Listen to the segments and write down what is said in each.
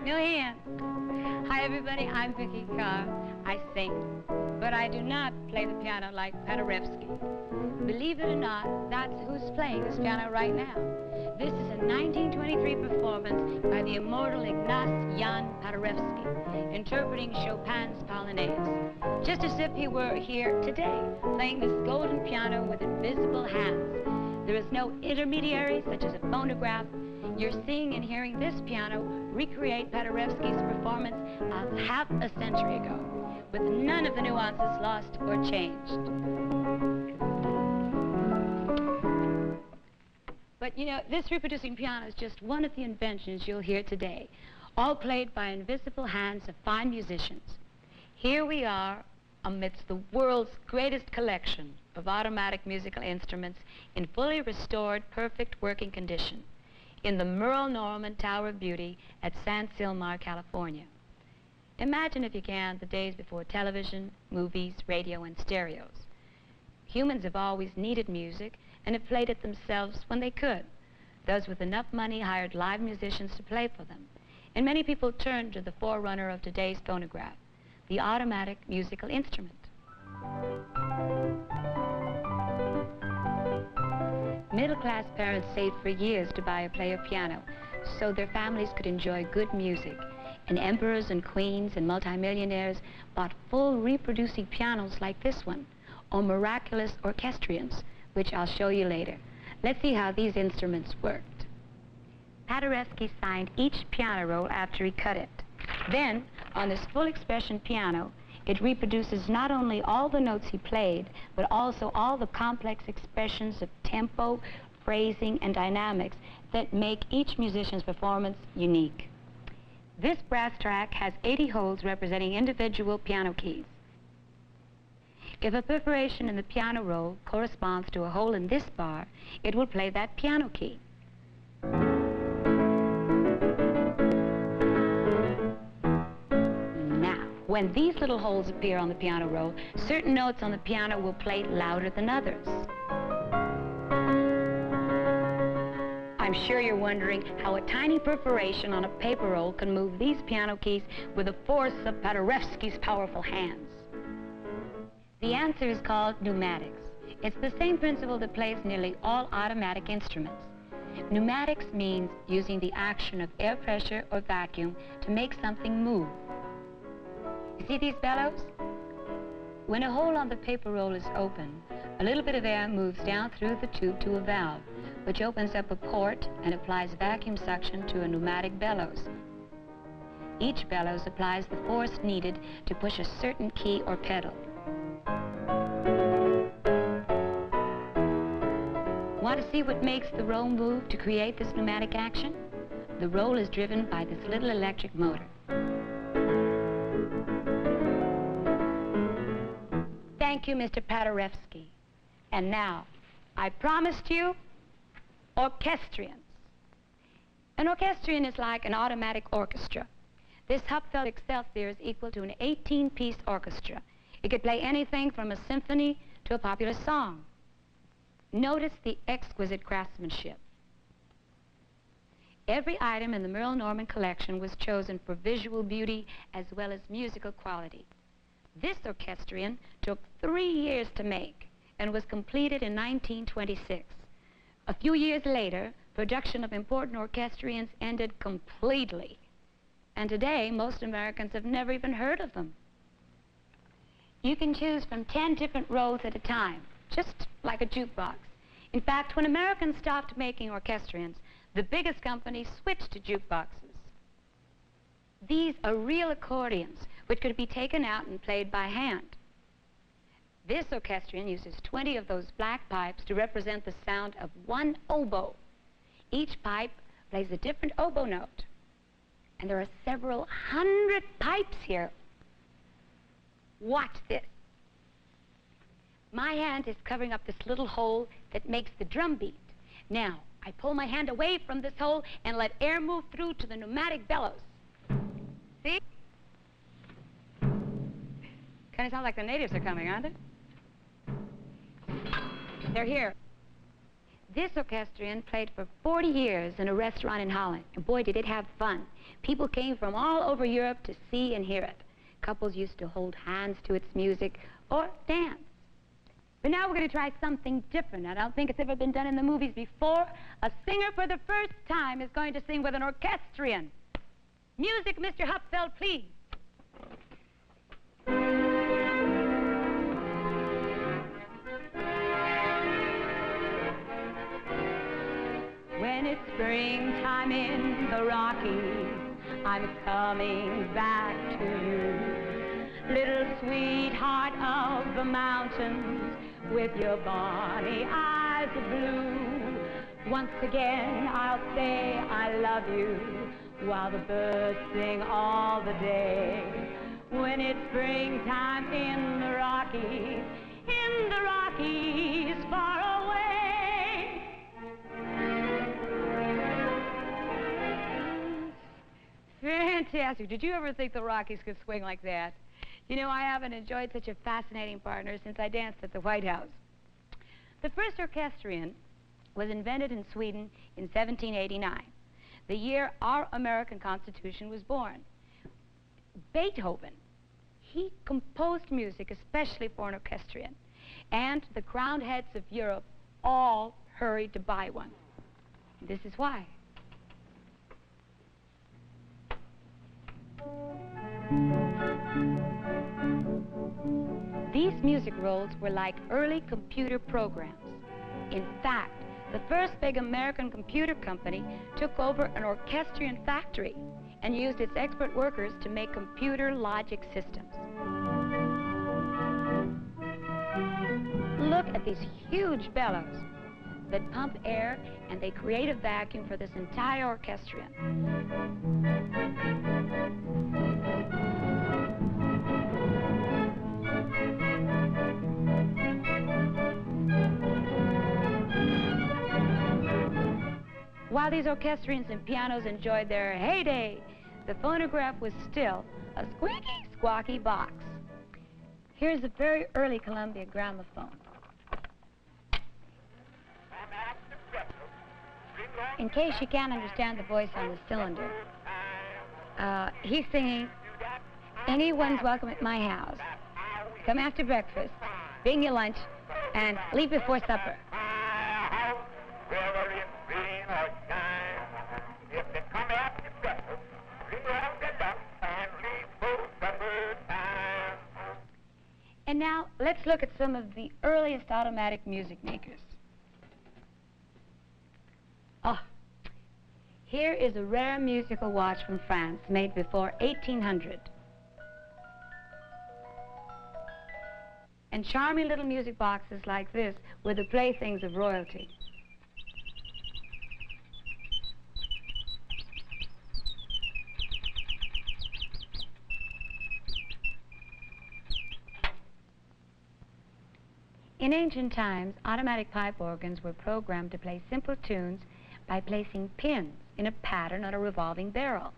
No hands. Hi, everybody. I'm Vikki Carr. I sing, but I do not play the piano like Paderewski. Believe it or not, that's who's playing this piano right now. This is a 1923 performance by the immortal Ignace Jan Paderewski, interpreting Chopin's Polonaise, just as if he were here today, playing this golden piano with invisible hands. There is no intermediary, such as a phonograph. You're seeing and hearing this piano recreate Paderewski's performance of half a century ago, with none of the nuances lost or changed. But you know, this reproducing piano is just one of the inventions you'll hear today, all played by invisible hands of fine musicians. Here we are amidst the world's greatest collection of automatic musical instruments in fully restored, perfect working condition in the Muriel Norman Tower of Beauty at San Silmar, California. Imagine, if you can, the days before television, movies, radio, and stereos. Humans have always needed music and have played it themselves when they could. Those with enough money hired live musicians to play for them. And many people turned to the forerunner of today's phonograph, the automatic musical instrument. Middle-class parents saved for years to buy a player piano so their families could enjoy good music. And emperors and queens and multimillionaires bought full reproducing pianos like this one, or miraculous orchestrations, which I'll show you later. Let's see how these instruments worked. Paderewski signed each piano roll after he cut it. Then, on this full expression piano, it reproduces not only all the notes he played, but also all the complex expressions of tempo, phrasing, and dynamics that make each musician's performance unique. This brass track has 80 holes representing individual piano keys. If a perforation in the piano roll corresponds to a hole in this bar, it will play that piano key. When these little holes appear on the piano roll, certain notes on the piano will play louder than others. I'm sure you're wondering how a tiny perforation on a paper roll can move these piano keys with the force of Paderewski's powerful hands. The answer is called pneumatics. It's the same principle that plays nearly all automatic instruments. Pneumatics means using the action of air pressure or vacuum to make something move. You see these bellows? When a hole on the paper roll is open, a little bit of air moves down through the tube to a valve, which opens up a port and applies vacuum suction to a pneumatic bellows. Each bellows applies the force needed to push a certain key or pedal. Want to see what makes the roll move to create this pneumatic action? The roll is driven by this little electric motor. Thank you, Mr. Paderewski. And now, I promised you orchestrations. An orchestrion is like an automatic orchestra. This Hupfeld Excelsior is equal to an 18-piece orchestra. It could play anything from a symphony to a popular song. Notice the exquisite craftsmanship. Every item in the Muriel Norman collection was chosen for visual beauty as well as musical quality. This orchestrion took 3 years to make and was completed in 1926. A few years later, production of important orchestrions ended completely. And today, most Americans have never even heard of them. You can choose from 10 different rolls at a time, just like a jukebox. In fact, when Americans stopped making orchestrions, the biggest companies switched to jukeboxes. These are real accordions, which could be taken out and played by hand. This orchestrion uses 20 of those black pipes to represent the sound of one oboe. Each pipe plays a different oboe note. And there are several hundred pipes here. Watch this. My hand is covering up this little hole that makes the drum beat. Now, I pull my hand away from this hole and let air move through to the pneumatic bellows. See? Kind of sounds like the natives are coming, aren't they? They're here. This orchestrion played for 40 years in a restaurant in Holland, and boy, did it have fun. People came from all over Europe to see and hear it. Couples used to hold hands to its music or dance. But now we're going to try something different. I don't think it's ever been done in the movies before. A singer for the first time is going to sing with an orchestrion. Music, Mr. Hupfeld, please. When it's springtime in the Rockies, I'm coming back to you. Little sweetheart of the mountains, with your bonny eyes of blue. Once again I'll say I love you, while the birds sing all the day. When it's springtime in the Rockies, far away. Fantastic. Did you ever think the Rockies could swing like that? You know, I haven't enjoyed such a fascinating partner since I danced at the White House. The first orchestrion was invented in Sweden in 1789, the year our American Constitution was born. Beethoven, he composed music especially for an orchestrion, and the crowned heads of Europe all hurried to buy one. This is why. These music rolls were like early computer programs. In fact, the first big American computer company took over an orchestrion factory and used its expert workers to make computer logic systems. Look at these huge bellows that pump air, and they create a vacuum for this entire orchestrion. While these orchestrions and pianos enjoyed their heyday, the phonograph was still a squeaky, squawky box. Here's a very early Columbia gramophone. In case you can't understand the voice on the cylinder, he's singing, "Anyone's welcome at my house. Come after breakfast, bring your lunch, and leave before supper." And now, let's look at some of the earliest automatic music makers. Oh, here is a rare musical watch from France made before 1800. And charming little music boxes like this were the playthings of royalty. In ancient times, automatic pipe organs were programmed to play simple tunes by placing pins in a pattern on a revolving barrel.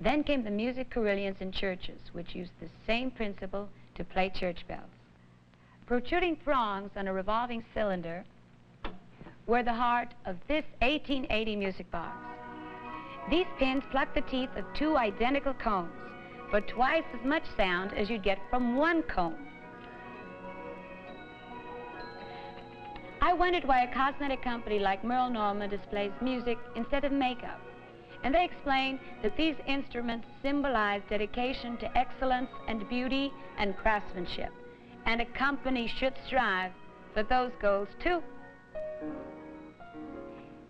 Then came the music carillons in churches, which used the same principle to play church bells. Protruding prongs on a revolving cylinder were the heart of this 1880 music box. These pins plucked the teeth of two identical combs for twice as much sound as you'd get from one comb. I wondered why a cosmetic company like Merle Norman displays music instead of makeup. And they explained that these instruments symbolize dedication to excellence and beauty and craftsmanship. And a company should strive for those goals too.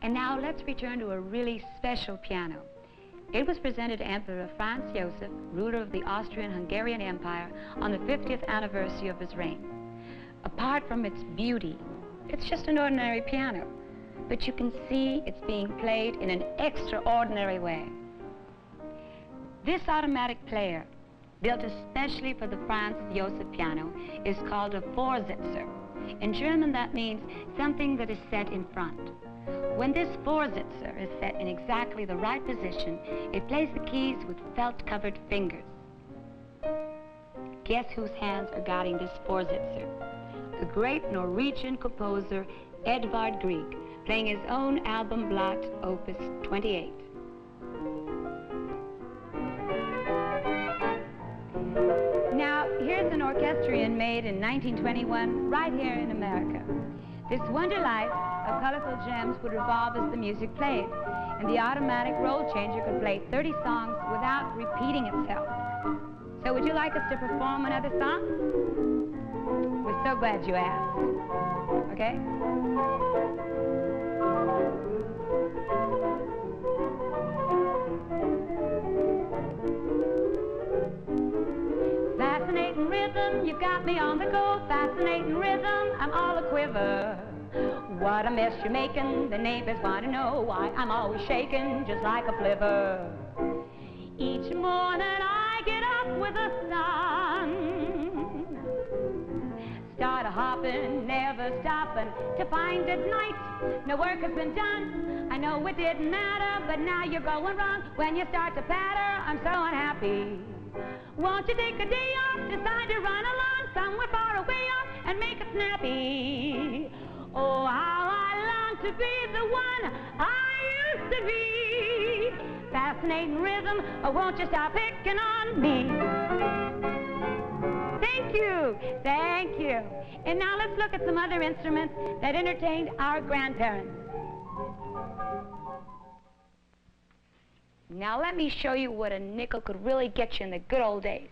And now let's return to a really special piano. It was presented to Emperor Franz Joseph, ruler of the Austrian-Hungarian Empire, on the 50th anniversary of his reign. Apart from its beauty, it's just an ordinary piano, but you can see it's being played in an extraordinary way. This automatic player, built especially for the Franz Joseph piano, is called a Vorsitzer. In German, that means something that is set in front. When this Vorsitzer is set in exactly the right position, it plays the keys with felt-covered fingers. Guess whose hands are guiding this Vorsitzer? The great Norwegian composer Edvard Grieg, playing his own album blot, Opus 28. Now, here's an orchestrion made in 1921 right here in America. This wonder light of colorful gems would revolve as the music played, and the automatic roll changer could play 30 songs without repeating itself. So would you like us to perform another song? We're so glad you asked. Okay? Fascinating rhythm, you got me on the go. Fascinating rhythm, I'm all a-quiver. What a mess you're making, the neighbors want to know why I'm always shaking just like a flivver. Each morning I get up with the sun, start a-hopping, never stopping, to find at night no work has been done. I know it didn't matter, but now you're going wrong. When you start to patter, I'm so unhappy. Won't you take a day off, decide to run along somewhere far away off and make it snappy? Oh, how I long to be the one I used to be. Fascinating rhythm, oh, won't you stop picking on me? Thank you, thank you. And now let's look at some other instruments that entertained our grandparents. Now let me show you what a nickel could really get you in the good old days.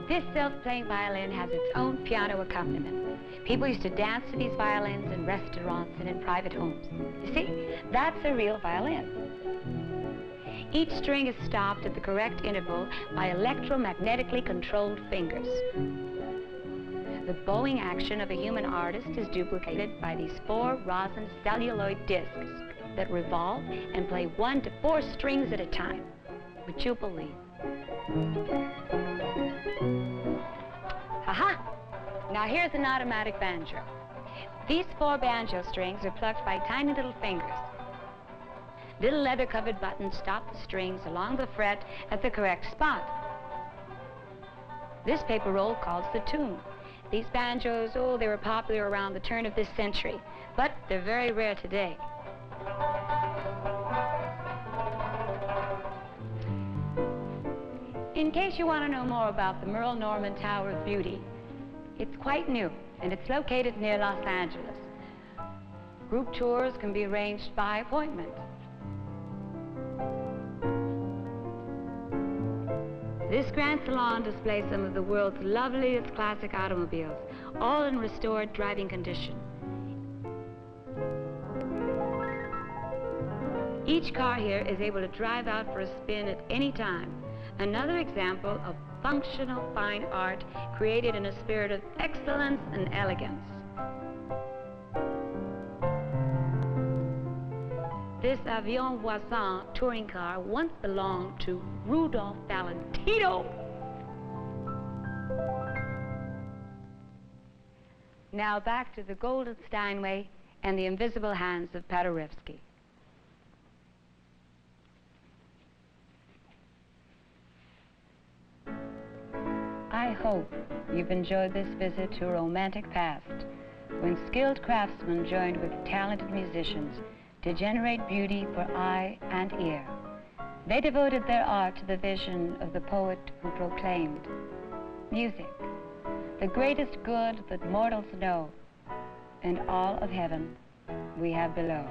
This self-playing violin has its own piano accompaniment. People used to dance to these violins in restaurants and in private homes. You see, that's a real violin. Each string is stopped at the correct interval by electromagnetically controlled fingers. The bowing action of a human artist is duplicated by these 4 rosin celluloid discs that revolve and play 1 to 4 strings at a time. Would you believe? Aha! Now here's an automatic banjo. These 4 banjo strings are plucked by tiny little fingers. Little leather-covered buttons stop the strings along the fret at the correct spot. This paper roll calls the tune. These banjos, oh, they were popular around the turn of this century, but they're very rare today. In case you want to know more about the Merle Norman Tower of Beauty, it's quite new, and it's located near Los Angeles. Group tours can be arranged by appointment. This Grand Salon displays some of the world's loveliest classic automobiles, all in restored driving condition. Each car here is able to drive out for a spin at any time. Another example of functional fine art created in a spirit of excellence and elegance. This Avion Voisin touring car once belonged to Rudolph Valentino. Now back to the Golden Steinway and the invisible hands of Paderewski. I hope you've enjoyed this visit to a romantic past, when skilled craftsmen joined with talented musicians to generate beauty for eye and ear. They devoted their art to the vision of the poet who proclaimed, music, the greatest good that mortals know, and all of heaven we have below.